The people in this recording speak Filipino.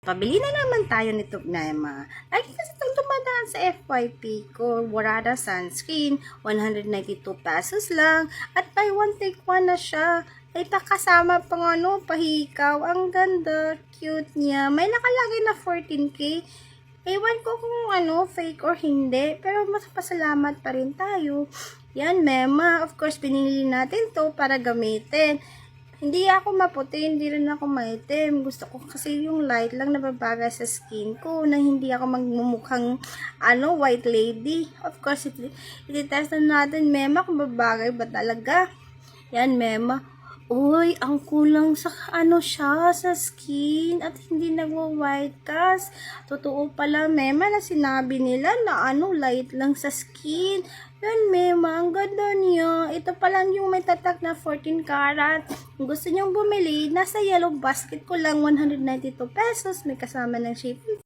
Pabili na naman tayo nito, Nema. Lagi kasi itong dumadaan sa FYP ko. Warada sunscreen, 192 pesos lang. At buy one take one na siya. Ay, kasama pang pahikaw. Ang ganda, cute niya. May nakalagay na 14K. Ewan ko kung fake or hindi. Pero mas pasalamat pa rin tayo. Yan, Mema. Of course, pinili natin to para gamitin. Hindi ako maputi, hindi rin ako maitim. Gusto ko kasi yung light lang na babagay sa skin ko na hindi ako magmumukhang white lady. Of course, ititest na natin, Mema, kung babagay ba talaga. Yan, Mema. Uy, ang kulang sa siya sa skin at hindi nagwa-white cast. Totoo pala, Mema, na sinabi nila na light lang sa skin. Yan, Mema, ang ganda niya. Ito pa lang yung may tatak na 14 karat. Kung gusto niyong bumili, nasa yellow basket ko lang 192 pesos. May kasama ng shipping.